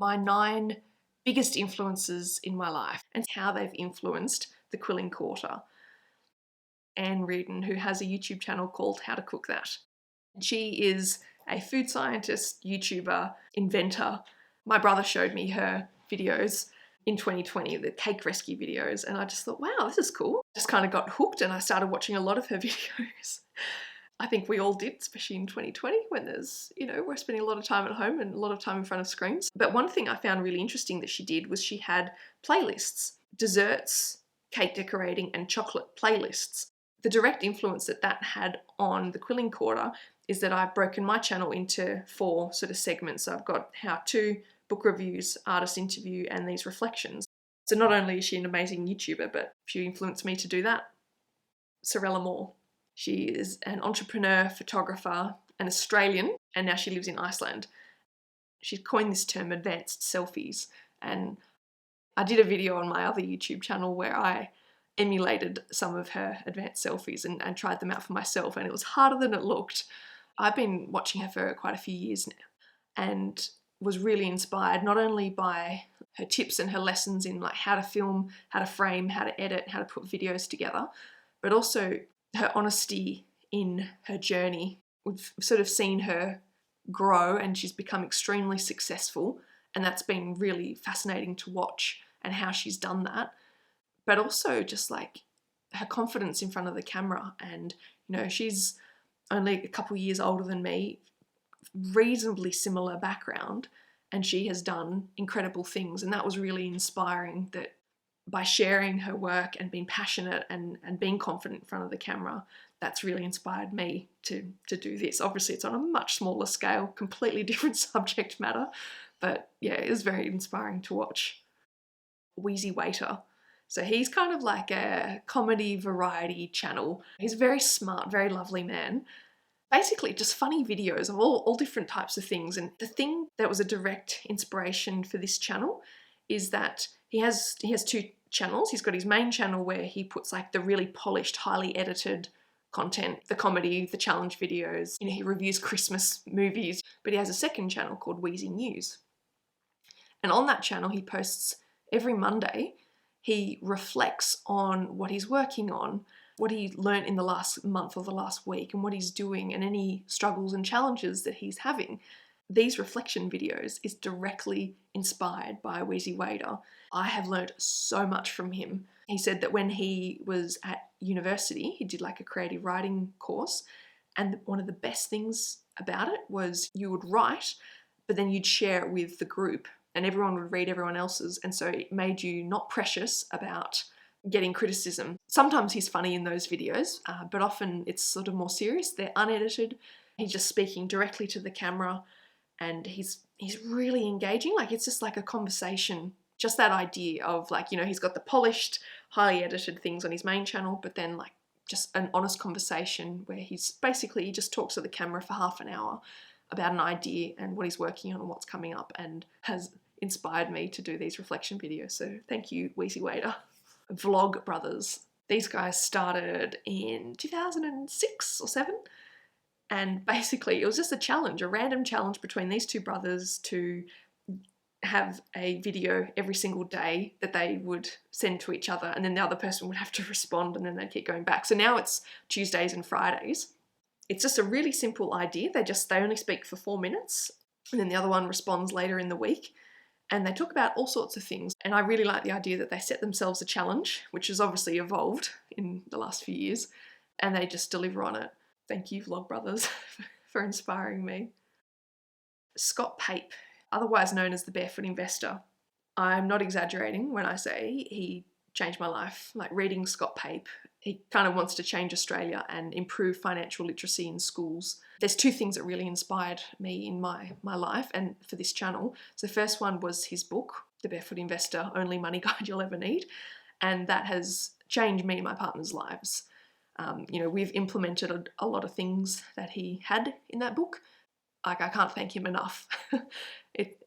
my 9 biggest influences in my life and how they've influenced the Quilling Quarter. And Reardon, who has a YouTube channel called How to Cook That. She is a food scientist, YouTuber, inventor. My brother showed me her videos in 2020, the cake rescue videos, and I just thought, wow, this is cool. Just kind of got hooked and I started watching a lot of her videos. I think we all did, especially in 2020 when there's, we're spending a lot of time at home and a lot of time in front of screens. But one thing I found really interesting that she did was she had playlists, desserts, cake decorating, and chocolate playlists. The direct influence that that had on the Quilling Quarter is that I've broken my channel into 4 sort of segments. So I've got how-to, book reviews, artist interview, and these reflections. So not only is she an amazing YouTuber, but she influenced me to do that. Sorelle Amore. She is an entrepreneur, photographer, an Australian, and now she lives in Iceland. She coined this term advanced selfies, and I did a video on my other YouTube channel where I emulated some of her advanced selfies and tried them out for myself, and it was harder than it looked. I've been watching her for quite a few years now and was really inspired not only by her tips and her lessons in like how to film, how to frame, how to edit, how to put videos together, but also her honesty in her journey. We've sort of seen her grow and she's become extremely successful, and that's been really fascinating to watch and how she's done that. But also just like her confidence in front of the camera, and she's only a couple years older than me, reasonably similar background, and she has done incredible things, and that was really inspiring, that by sharing her work and being passionate and being confident in front of the camera, that's really inspired me to do this. Obviously it's on a much smaller scale, completely different subject matter, but yeah, it was very inspiring to watch. WheezyWaiter. So he's kind of like a comedy variety channel. He's a very smart, very lovely man. Basically just funny videos of all different types of things. And the thing that was a direct inspiration for this channel is that he has 2 channels. He's got his main channel where he puts like the really polished, highly edited content, the comedy, the challenge videos. He reviews Christmas movies, but he has a second channel called Wheezy News. And on that channel, he posts every Monday. He reflects on what he's working on, what he learned in the last month or the last week, and what he's doing and any struggles and challenges that he's having. These reflection videos is directly inspired by WheezyWaiter. I have learned so much from him. He said that when he was at university, he did like a creative writing course, and one of the best things about it was you would write, but then you'd share it with the group, and everyone would read everyone else's, and so it made you not precious about getting criticism. Sometimes he's funny in those videos, but often it's sort of more serious. They're unedited. He's just speaking directly to the camera, and he's really engaging. Like it's just like a conversation. Just that idea of like, he's got the polished, highly edited things on his main channel, but then like just an honest conversation where he just talks to the camera for half an hour about an idea and what he's working on and what's coming up, and has inspired me to do these reflection videos. So thank you, WheezyWaiter. Vlogbrothers. These guys started in 2006 or 7. And basically it was just a challenge, a random challenge between these 2 brothers to have a video every single day that they would send to each other, and then the other person would have to respond, and then they'd keep going back. So now it's Tuesdays and Fridays. It's just a really simple idea. They only speak for 4 minutes, and then the other one responds later in the week. And they talk about all sorts of things. And I really like the idea that they set themselves a challenge, which has obviously evolved in the last few years, and they just deliver on it. Thank you, Vlogbrothers, for inspiring me. Scott Pape, otherwise known as the Barefoot Investor. I'm not exaggerating when I say he changed my life. Like reading Scott Pape, he kind of wants to change Australia and improve financial literacy in schools. There's 2 things that really inspired me in my life and for this channel. So the first one was his book, The Barefoot Investor, Only Money Guide You'll Ever Need. And that has changed me and my partner's lives. We've implemented a lot of things that he had in that book. Like, I can't thank him enough.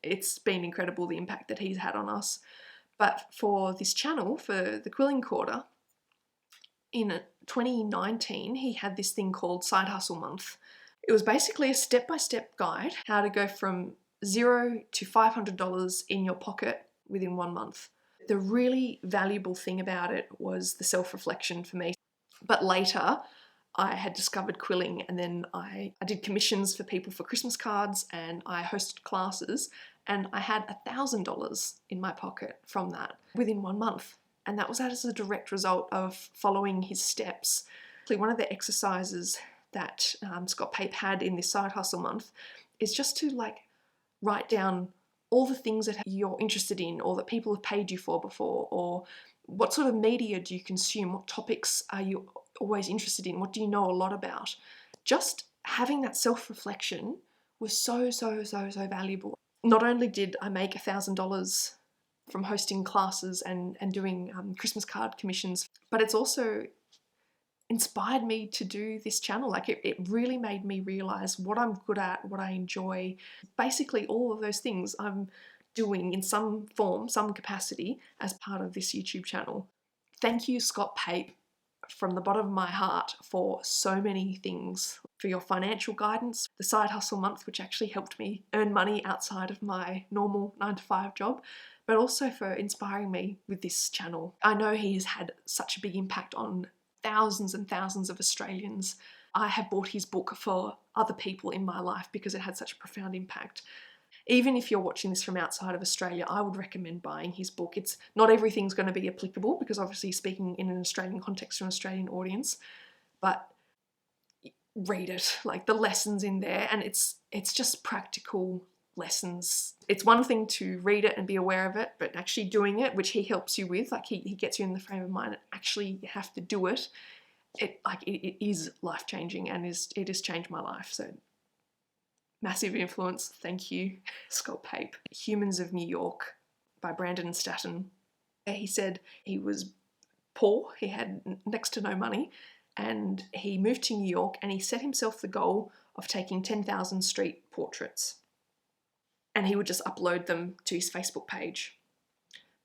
It's been incredible, the impact that he's had on us. But for this channel, for the Quilling Quarter, in 2019, he had this thing called Side Hustle Month. It was basically a step-by-step guide, how to go from $0 to $500 in your pocket within 1 month. The really valuable thing about it was the self-reflection for me. But later, I had discovered quilling, and then I did commissions for people for Christmas cards, and I hosted classes, and I had $1,000 in my pocket from that within 1 month. And that was as a direct result of following his steps. One of the exercises that Scott Pape had in this side hustle month is just to write down all the things that you're interested in, or that people have paid you for before, or what sort of media do you consume, what topics are you always interested in, what do you know a lot about. Just having that self-reflection was so valuable. Not only did I make $1,000 from hosting classes and doing Christmas card commissions, but it's also inspired me to do this channel. It really made me realize what I'm good at, what I enjoy. Basically all of those things I'm doing in some form, some capacity as part of this YouTube channel. Thank you, Scott Pape, from the bottom of my heart for so many things. For your financial guidance, the side hustle month, which actually helped me earn money outside of my normal 9-to-5 job, but also for inspiring me with this channel. I know he has had such a big impact on thousands and thousands of Australians. I have bought his book for other people in my life because it had such a profound impact. Even if you're watching this from outside of Australia, I would recommend buying his book. It's not everything's going to be applicable because obviously speaking in an Australian context to an Australian audience, but read it, the lessons in there, and it's just practical lessons. It's one thing to read it and be aware of it, but actually doing it, which he helps you with, he gets you in the frame of mind and actually you have to do it. It is life-changing, and it has changed my life. So massive influence. Thank you, Scott Pape. Humans of New York by Brandon and Stanton. He said he was poor, he had next to no money, and he moved to New York and he set himself the goal of taking 10,000 street portraits. And he would just upload them to his Facebook page.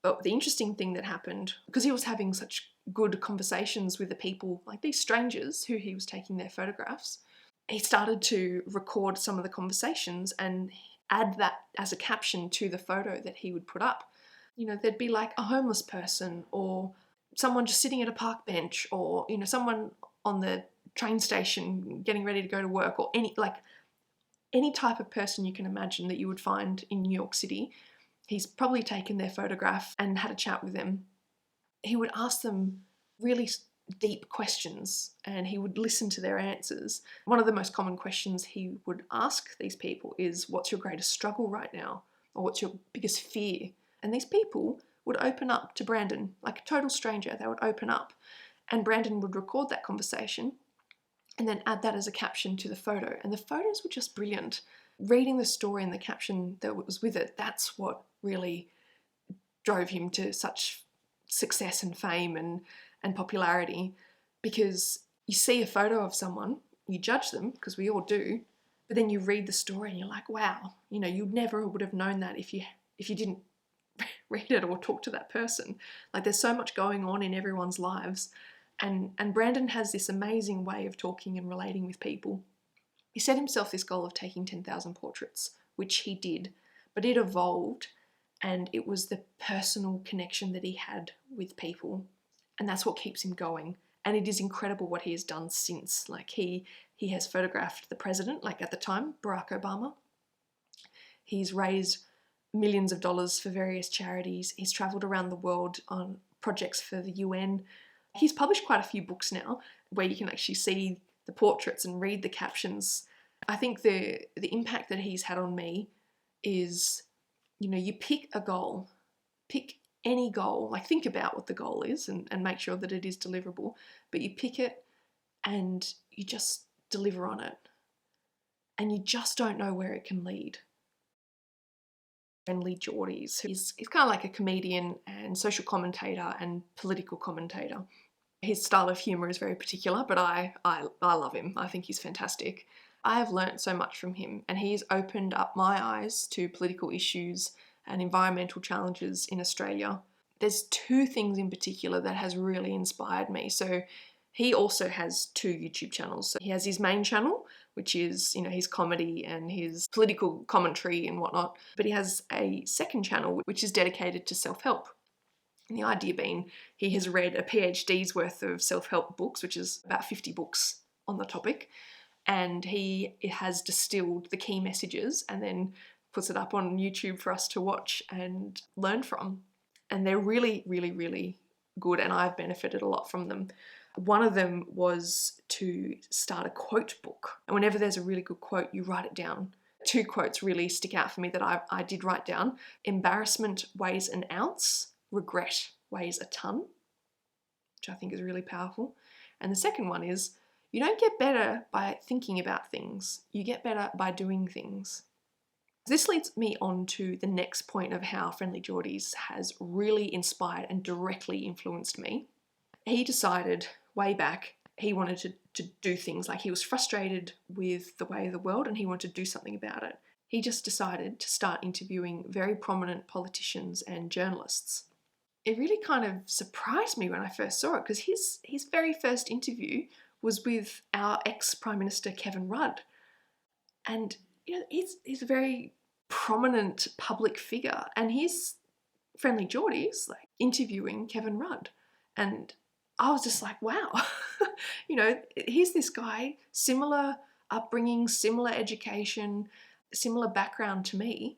But the interesting thing that happened, because he was having such good conversations with the people, these strangers who he was taking their photographs, he started to record some of the conversations and add that as a caption to the photo that he would put up. There'd be a homeless person, or someone just sitting at a park bench, or someone on the train station getting ready to go to work, or any type of person you can imagine that you would find in New York City. He's probably taken their photograph and had a chat with them. He would ask them really deep questions and he would listen to their answers. One of the most common questions he would ask these people is, what's your greatest struggle right now? Or what's your biggest fear? And these people would open up to Brandon, like a total stranger. They would open up and Brandon would record that conversation and then add that as a caption to the photo. And the photos were just brilliant. Reading the story and the caption that was with it, that's what really drove him to such success and fame and popularity. Because you see a photo of someone, you judge them, because we all do, but then you read the story and you're like, wow, you never would have known that if you didn't read it or talk to that person. There's so much going on in everyone's lives. And Brandon has this amazing way of talking and relating with people. He set himself this goal of taking 10,000 portraits, which he did, but it evolved, and it was the personal connection that he had with people, and that's what keeps him going. And it is incredible what he has done since. He has photographed the president, at the time, Barak Obama. He's raised millions of dollars for various charities. He's travelled around the world on projects for the UN. He's published quite a few books now where you can actually see the portraits and read the captions. I think the impact that he's had on me is, you pick a goal, pick any goal, think about what the goal is and make sure that it is deliverable, but you pick it and you just deliver on it. And you just don't know where it can lead. FriendlyJordies. He's kind of like a comedian and social commentator and political commentator. His style of humour is very particular, but I love him. I think he's fantastic. I have learnt so much from him, and he's opened up my eyes to political issues and environmental challenges in Australia. There's two things in particular that has really inspired me. So he also has two YouTube channels. So he has his main channel, which is, you know, his comedy and his political commentary and whatnot. But he has a second channel which is dedicated to self-help. And the idea being he has read a PhD's worth of self-help books, which is about 50 books on the topic, and he has distilled the key messages and then puts it up on YouTube for us to watch and learn from. And they're really, really, really good, and I've benefited a lot from them. One of them was to start a quote book. And whenever there's a really good quote, you write it down. 2 quotes really stick out for me that I did write down. Embarrassment weighs an ounce, regret weighs a ton, which I think is really powerful. And the second one is, you don't get better by thinking about things, you get better by doing things. This leads me on to the next point of how FriendlyJordies has really inspired and directly influenced me. He decided way back he wanted to do things, like he was frustrated with the way of the world and he wanted to do something about it. He just decided to start interviewing very prominent politicians and journalists. It really kind of surprised me when I first saw it, because his very first interview was with our ex-Prime Minister Kevin Rudd. And you know, he's a very prominent public figure, and he's FriendlyJordies like interviewing Kevin Rudd. And I was just like, wow, you know, here's this guy, similar upbringing, similar education, similar background to me,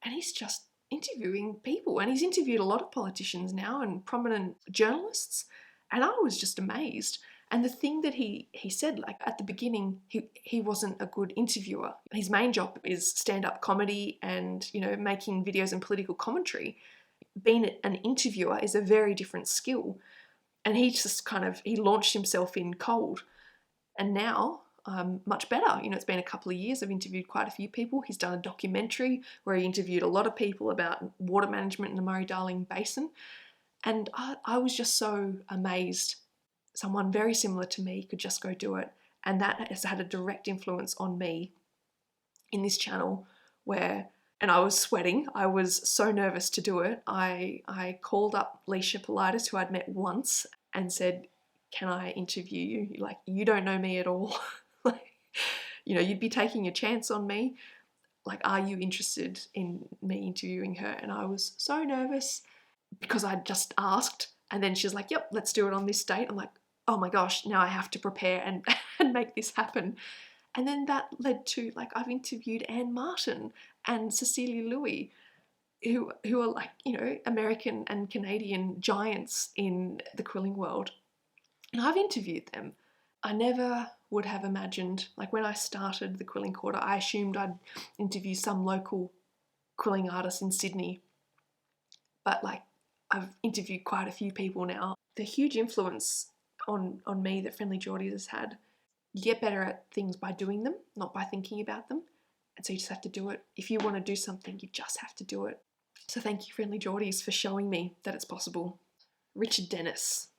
and he's just interviewing people. And he's interviewed a lot of politicians now and prominent journalists, and I was just amazed. And the thing that he said, like at the beginning, he wasn't a good interviewer. His main job is stand-up comedy and, you know, making videos and political commentary. Being an interviewer is a very different skill. And he just he launched himself in cold. And now, much better. You know, it's been a couple of years. I've interviewed quite a few people. He's done a documentary where he interviewed a lot of people about water management in the Murray-Darling Basin. And I was just so amazed. Someone very similar to me could just go do it. And that has had a direct influence on me in this channel and I was sweating. I was so nervous to do it. I called up Leisha Politis, who I'd met once, and said, can I interview you? Like, you don't know me at all. Like, you know, you'd be taking a chance on me. Like, are you interested in me interviewing her? And I was so nervous because I'd just asked. And then she's like, yep, let's do it on this date. I'm like, oh my gosh, now I have to prepare and make this happen. And then that led to, like, I've interviewed Anne Martin and Cecilia Louis, who are like, you know, American and Canadian giants in the quilling world. And I've interviewed them. I never would have imagined, like when I started the Quilling Quarter, I assumed I'd interview some local quilling artist in Sydney. But like, I've interviewed quite a few people now. The huge influence on me that FriendlyJordies has had. You get better at things by doing them, not by thinking about them. And so you just have to do it. If you want to do something, you just have to do it. So thank you, FriendlyJordies, for showing me that it's possible. Richard Dennis.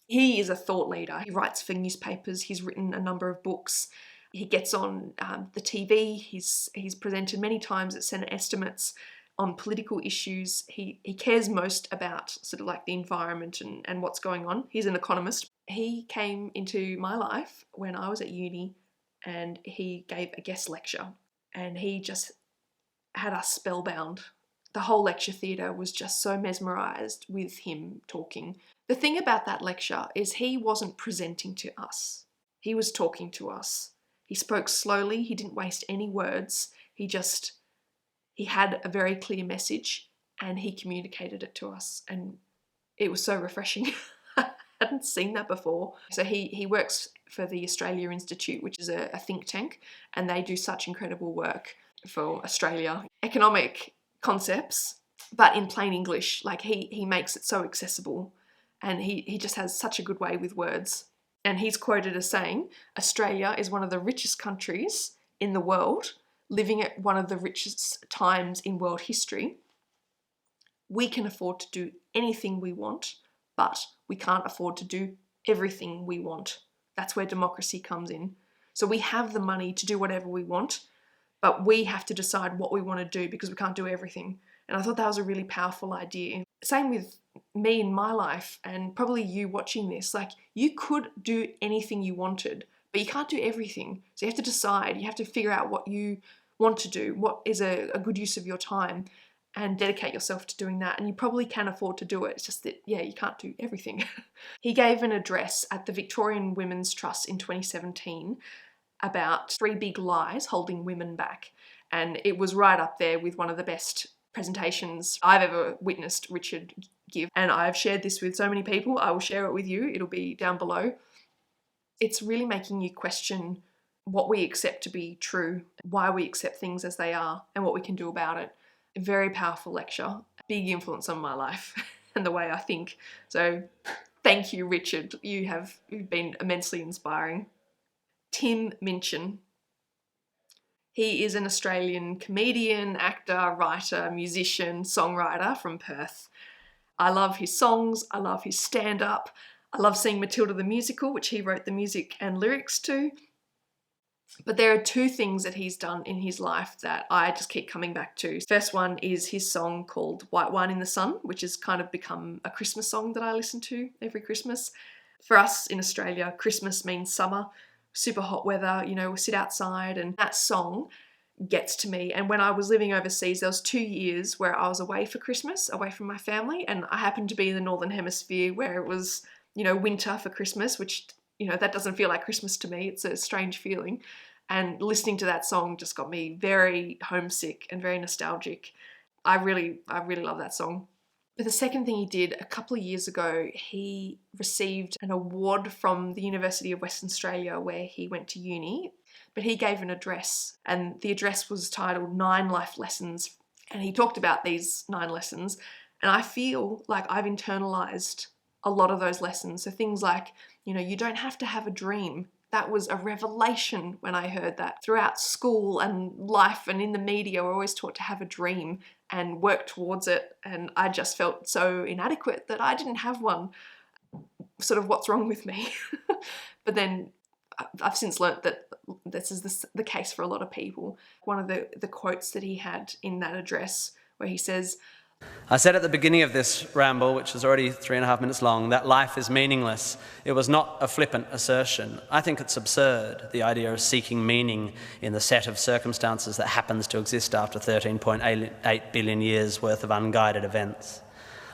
He is a thought leader. He writes for newspapers. He's written a number of books. He gets on the TV. He's presented many times at Senate estimates on political issues. He cares most about sort of like the environment and what's going on. He's an economist. He came into my life when I was at uni, and he gave a guest lecture, and he just had us spellbound. The whole lecture theatre was just so mesmerised with him talking. The thing about that lecture is he wasn't presenting to us. He was talking to us. He spoke slowly. He didn't waste any words. He had a very clear message and he communicated it to us, and it was so refreshing. I hadn't seen that before. So he works for the Australia Institute, which is a think tank, and they do such incredible work for Australia. Economic concepts, but in plain English. Like he makes it so accessible, and he just has such a good way with words. And he's quoted as saying, Australia is one of the richest countries in the world, living at one of the richest times in world history. We can afford to do anything we want, but we can't afford to do everything we want. That's where democracy comes in. So we have the money to do whatever we want, but we have to decide what we want to do because we can't do everything. And I thought that was a really powerful idea. Same with me in my life, and probably you watching this. Like, you could do anything you wanted, but you can't do everything. So you have to decide, you have to figure out what you want to do, what is a good use of your time, and dedicate yourself to doing that. And you probably can afford to do it. It's just that, yeah, you can't do everything. He gave an address at the Victorian Women's Trust in 2017 about 3 big lies holding women back. And it was right up there with one of the best presentations I've ever witnessed Richard give. And I've shared this with so many people. I will share it with you. It'll be down below. It's really making you question what we accept to be true, why we accept things as they are, and what we can do about it. A very powerful lecture, a big influence on my life and the way I think. So thank you, Richard. You've been immensely inspiring. Tim Minchin. He is an Australian comedian, actor, writer, musician, songwriter from Perth. I love his songs, I love his stand-up, I love seeing Matilda the musical, which he wrote the music and lyrics to. But there are 2 things that he's done in his life that I just keep coming back to. First one is his song called White Wine in the Sun, which has kind of become a Christmas song that I listen to every Christmas. For us in Australia, Christmas means summer, super hot weather, you know, we'll sit outside, and that song gets to me. And when I was living overseas, there was 2 years where I was away for Christmas, away from my family, and I happened to be in the Northern Hemisphere where it was, you know, winter for Christmas, which, you know, that doesn't feel like Christmas to me. It's a strange feeling. And listening to that song just got me very homesick and very nostalgic. I really love that song. But the second thing he did a couple of years ago, he received an award from the University of Western Australia where he went to uni, but he gave an address, and the address was titled 9 Life Lessons. And he talked about these 9 lessons, and I feel like I've internalized a lot of those lessons. So things like, you know, you don't have to have a dream. That was a revelation when I heard that. Throughout school and life and in the media, we're always taught to have a dream and work towards it. And I just felt so inadequate that I didn't have one. Sort of, what's wrong with me? But then I've since learnt that this is the case for a lot of people. One of the quotes that he had in that address where he says, I said at the beginning of this ramble, which is already 3.5 minutes long, that life is meaningless. It was not a flippant assertion. I think it's absurd, the idea of seeking meaning in the set of circumstances that happens to exist after 13.8 billion years worth of unguided events.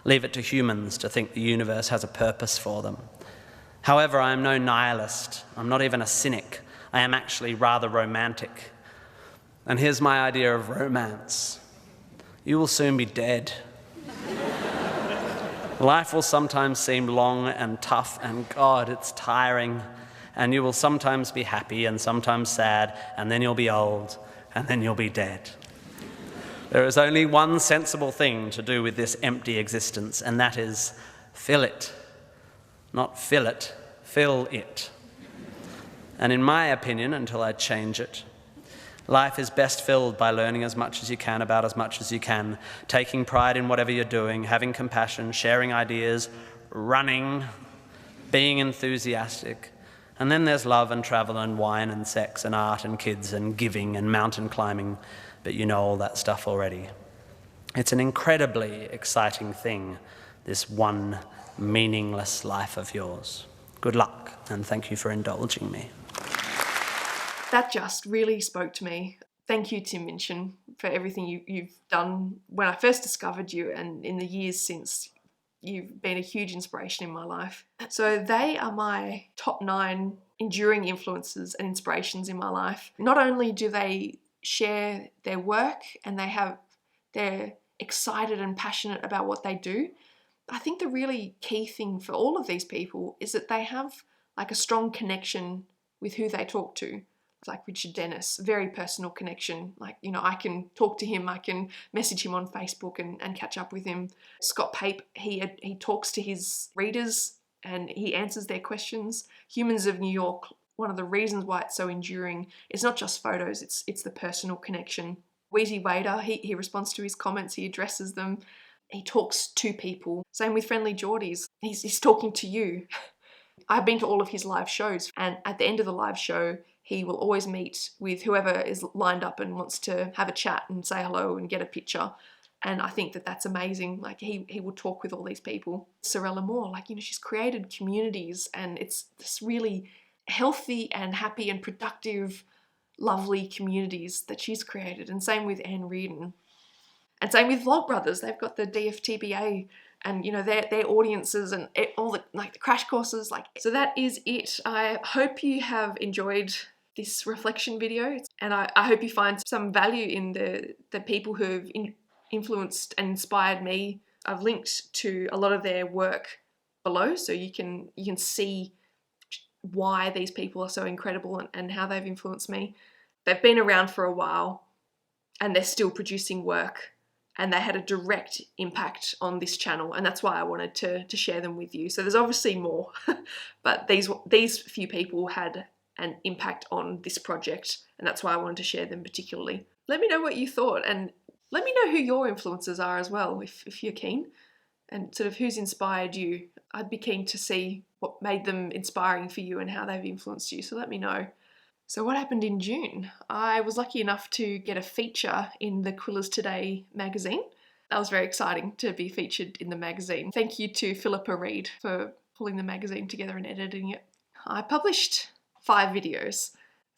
Leave it to humans to think the universe has a purpose for them. However, I am no nihilist. I'm not even a cynic. I am actually rather romantic. And here's my idea of romance. You will soon be dead. Life will sometimes seem long and tough, and God, it's tiring. And you will sometimes be happy and sometimes sad, and then you'll be old, and then you'll be dead. There is only one sensible thing to do with this empty existence, and that is fill it. Not fill it, fill it. And in my opinion, until I change it, life is best filled by learning as much as you can about as much as you can, taking pride in whatever you're doing, having compassion, sharing ideas, running, being enthusiastic. And then there's love and travel and wine and sex and art and kids and giving and mountain climbing, but you know all that stuff already. It's an incredibly exciting thing, this one meaningless life of yours. Good luck, and thank you for indulging me. That just really spoke to me. Thank you, Tim Minchin, for everything you've done when I first discovered you and in the years since. You've been a huge inspiration in my life. So they are my top 9 enduring influences and inspirations in my life. Not only do they share their work and they're excited and passionate about what they do, I think the really key thing for all of these people is that they have like a strong connection with who they talk to. Like Richard Dennis, very personal connection. Like, you know, I can talk to him, I can message him on Facebook and catch up with him. Scott Pape, he talks to his readers and he answers their questions. Humans of New York, one of the reasons why it's so enduring is not just photos, it's the personal connection. WheezyWaiter, he responds to his comments, he addresses them, he talks to people. Same with FriendlyJordies, he's talking to you. I've been to all of his live shows, and at the end of the live show, he will always meet with whoever is lined up and wants to have a chat and say hello and get a picture. And I think that that's amazing. Like he will talk with all these people. Sorelle Amore, like, you know, she's created communities and it's this really healthy and happy and productive, lovely communities that she's created. And same with Reardon. And same with Vlogbrothers. They've got the DFTBA and, you know, their audiences and all the, like, the crash courses. Like, so that is it. I hope you have enjoyed this reflection video, and I hope you find some value in the people who have influenced and inspired me. I've linked to a lot of their work below, so you can see why these people are so incredible and how they've influenced me. They've been around for a while and they're still producing work, and they had a direct impact on this channel, and that's why I wanted to share them with you. So there's obviously more, but these few people had an impact on this project, and that's why I wanted to share them particularly. Let me know what you thought, and let me know who your influences are as well, if you're keen, and sort of who's inspired you. I'd be keen to see what made them inspiring for you and how they've influenced you, so let me know. So what happened in June? I was lucky enough to get a feature in the Quillers Today magazine. That was very exciting to be featured in the magazine. Thank you to Philippa Reed for pulling the magazine together and editing it. I published 5 videos,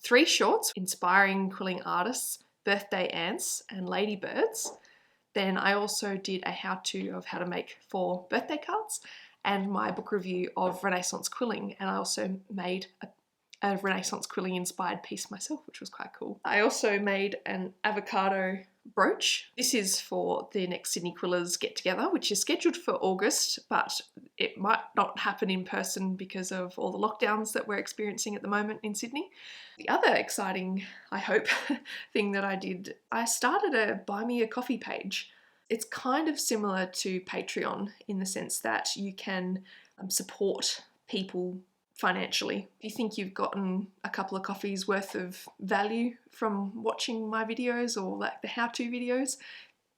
3 shorts inspiring quilling artists, birthday ants and ladybirds. Then I also did a how-to of how to make 4 birthday cards and my book review of Renaissance quilling, and I also made a Renaissance quilling inspired piece myself, which was quite cool. I also made an avocado brooch. This is for the next Sydney Quillers get together, which is scheduled for August, but it might not happen in person because of all the lockdowns that we're experiencing at the moment in Sydney. The other exciting, I hope, thing that I did, I started a Buy Me a Coffee page. It's kind of similar to Patreon in the sense that you can support people financially. If you think you've gotten a couple of coffees worth of value from watching my videos or like the how-to videos,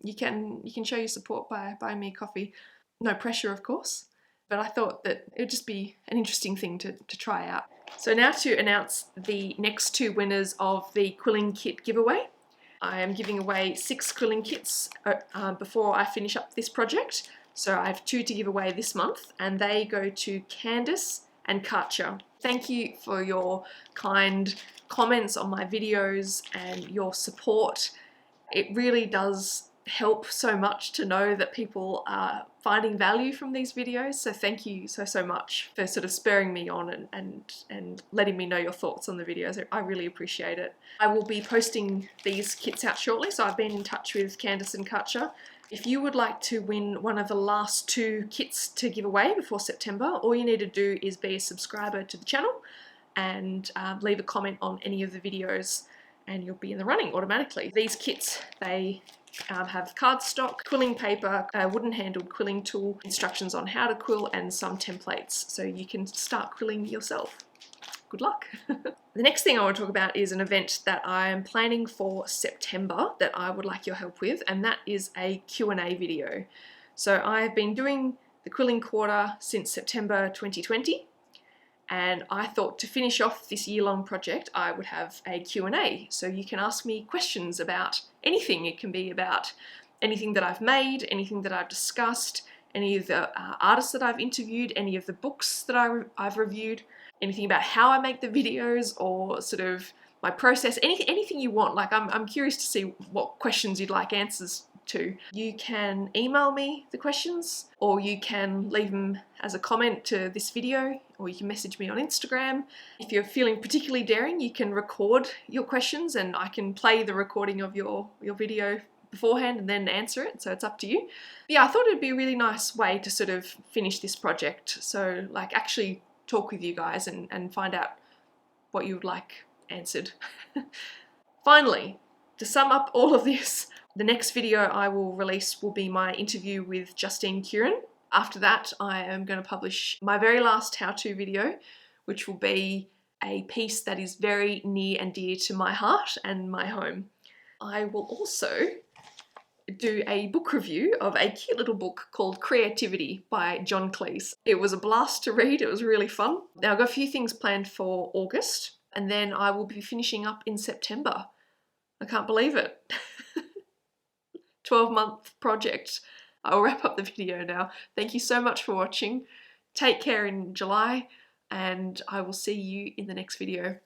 you can show your support by buying me a coffee. No pressure, of course, but I thought that it would just be an interesting thing to try out. So now to announce the next 2 winners of the quilling kit giveaway. I am giving away 6 quilling kits before I finish up this project. So I have 2 to give away this month, and they go to Candice and Katja. Thank you for your kind comments on my videos and your support. It really does help so much to know that people are finding value from these videos. So thank you so much for sort of spurring me on and letting me know your thoughts on the videos. I really appreciate it. I will be posting these kits out shortly, so I've been in touch with Candice and Katja. If you would like to win one of the last 2 kits to give away before September, all you need to do is be a subscriber to the channel and leave a comment on any of the videos, and you'll be in the running automatically. These kits, they have cardstock, quilling paper, a wooden handled quilling tool, instructions on how to quill, and some templates so you can start quilling yourself. Good luck. The next thing I want to talk about is an event that I am planning for September that I would like your help with, and that is a Q&A video. So I've been doing the Quilling Quarter since September 2020, and I thought to finish off this year-long project I would have a Q&A, so you can ask me questions about anything. It can be about anything that I've made, anything that I've discussed, any of the artists that I've interviewed, any of the books that I've reviewed, anything about how I make the videos or sort of my process, anything you want. Like I'm curious to see what questions you'd like answers to. You can email me the questions, or you can leave them as a comment to this video, or you can message me on Instagram. If you're feeling particularly daring, you can record your questions and I can play the recording of your video beforehand and then answer it, so it's up to you. But yeah, I thought it'd be a really nice way to sort of finish this project, so like actually talk with you guys and find out what you would like answered. Finally, to sum up all of this, the next video I will release will be my interview with Justine Curran. After that, I am going to publish my very last how-to video, which will be a piece that is very near and dear to my heart and my home. I will also do a book review of a cute little book called Creativity by John Cleese. It was a blast to read, it was really fun. Now I've got a few things planned for August, and then I will be finishing up in September. I can't believe it. 12-month project. I'll wrap up the video now. Thank you so much for watching. Take care in July. and I will see you in the next video.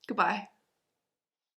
Goodbye.